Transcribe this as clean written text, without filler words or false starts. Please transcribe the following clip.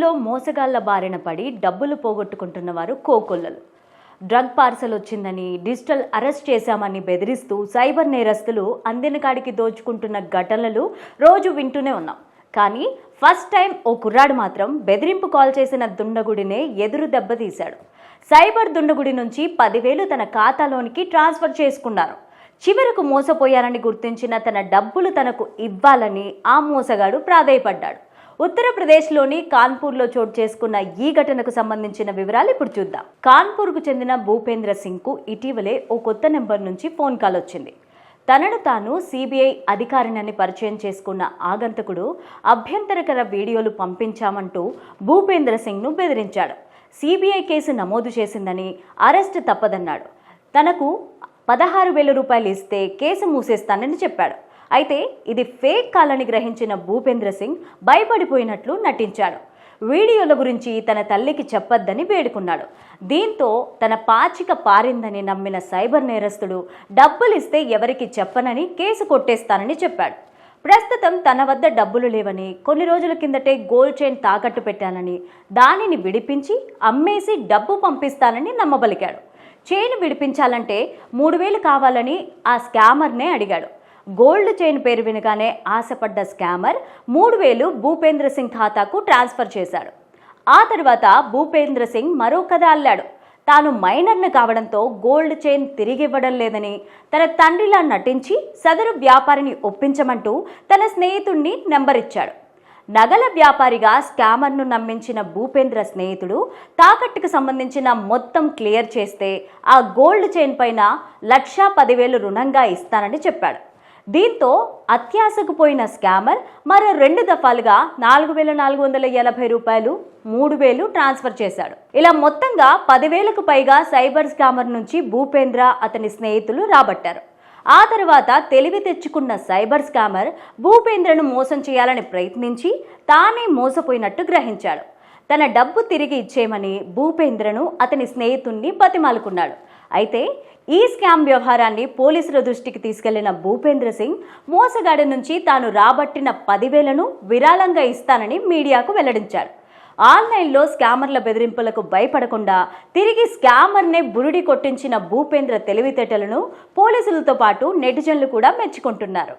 ఏపీలో మోసగాళ్ల బారిన పడి డబ్బులు పోగొట్టుకుంటున్న వారు కోకొల్లలు. డ్రగ్ పార్సల్ వచ్చిందని, డిజిటల్ అరెస్ట్ చేశామని బెదిరిస్తూ సైబర్ నేరస్తులు అందిన కాడికి దోచుకుంటున్న ఘటనలు రోజు వింటూనే ఉన్నాం. కానీ ఫస్ట్ టైం ఓ కుర్రాడు మాత్రం బెదిరింపు కాల్ చేసిన దుండగుడినే ఎదురు దెబ్బతీశాడు. సైబర్ దుండగుడి నుంచి 10,000 తన ఖాతాలోనికి ట్రాన్స్ఫర్ చేసుకున్నారు. చివరకు మోసపోయారని గుర్తించిన తన డబ్బులు తనకు ఇవ్వాలని ఆ మోసగాడు ప్రాధేయపడ్డాడు. ఉత్తరప్రదేశ్లోని కాన్పూర్లో చోటు చేసుకున్న ఈ ఘటనకు సంబంధించిన వివరాలు ఇప్పుడు చూద్దాం. కాన్పూర్కు చెందిన భూపేంద్ర సింగ్కు ఇటీవలే ఓ కొత్త నెంబర్ నుంచి ఫోన్ కాల్ వచ్చింది. తనను తాను సిబిఐ అధికారినని పరిచయం చేసుకున్న ఆగంతకుడు అభ్యంతరకర వీడియోలు పంపించామంటూ భూపేంద్ర సింగ్ను బెదిరించాడు. సిబిఐ కేసు నమోదు చేసిందని, అరెస్ట్ తప్పదన్నాడు. తనకు 16,000 రూపాయలు ఇస్తే కేసు మూసేస్తానని చెప్పాడు. అయితే ఇది ఫేక్ కాలని గ్రహించిన భూపేంద్ర సింగ్ భయపడిపోయినట్లు నటించాడు. వీడియోల గురించి తన తల్లికి చెప్పొద్దని వేడుకున్నాడు. దీంతో తన పాచిక పారిందని నమ్మిన సైబర్ నేరస్తుడు డబ్బులిస్తే ఎవరికి చెప్పనని కేసు కొట్టేస్తానని చెప్పాడు. ప్రస్తుతం తన వద్ద డబ్బులు లేవని, కొన్ని రోజుల కిందటే గోల్డ్ చైన్ తాకట్టు పెట్టానని, దానిని విడిపించి అమ్మేసి డబ్బు పంపిస్తానని నమ్మబలికాడు. చైన్ విడిపించాలంటే 3,000 కావాలని ఆ స్కామర్నే అడిగాడు. గోల్డ్ చైన్ పేరు వినగానే ఆశపడ్డ స్కామర్ 3,000 భూపేంద్ర సింగ్ ఖాతాకు ట్రాన్స్ఫర్ చేశాడు. ఆ తర్వాత భూపేంద్ర సింగ్ మరో కథ అల్లాడు. తాను మైనర్ను కావడంతో గోల్డ్ చైన్ తిరిగివ్వడం లేదని తన తండ్రిలా నటించి సదరు వ్యాపారిని ఒప్పించమంటూ తన స్నేహితుడిని నెంబర్ ఇచ్చాడు. నగల వ్యాపారిగా స్కామర్ను నమ్మించిన భూపేంద్ర స్నేహితుడు తాకట్టుకు సంబంధించిన మొత్తం క్లియర్ చేస్తే ఆ గోల్డ్ చైన్ పైన 1,10,000 రుణంగా ఇస్తానని చెప్పాడు. దీంతో అత్యాశకు పోయిన స్కామర్ మరో 2 దఫాలుగా 4,480 రూపాయలు, 3,000 ట్రాన్స్ఫర్ చేశాడు. ఇలా మొత్తంగా 10,000కు పైగా సైబర్ స్కామర్ నుంచి భూపేంద్ర అతని స్నేహితులు రాబట్టారు. ఆ తర్వాత తెలివి తెచ్చుకున్న సైబర్ స్కామర్ భూపేంద్రను మోసం చేయాలని ప్రయత్నించి తానే మోసపోయినట్టు గ్రహించాడు. తన డబ్బు తిరిగి ఇచ్చేయమని భూపేంద్రను అతని స్నేహితుణ్ణి బతిమాలుకున్నాడు. అయితే ఈ స్కామ్ వ్యవహారాన్ని పోలీసుల దృష్టికి తీసుకెళ్లిన భూపేంద్ర సింగ్ మోసగాడి నుంచి తాను రాబట్టిన 10,000ను విరాళంగా ఇస్తానని మీడియాకు వెల్లడించాడు. ఆన్లైన్లో స్కామర్ల బెదిరింపులకు భయపడకుండా తిరిగి స్కామర్నే బురిడి కొట్టించిన భూపేంద్ర తెలివితేటలను పోలీసులతో పాటు నెటిజన్లు కూడా మెచ్చుకుంటున్నారు.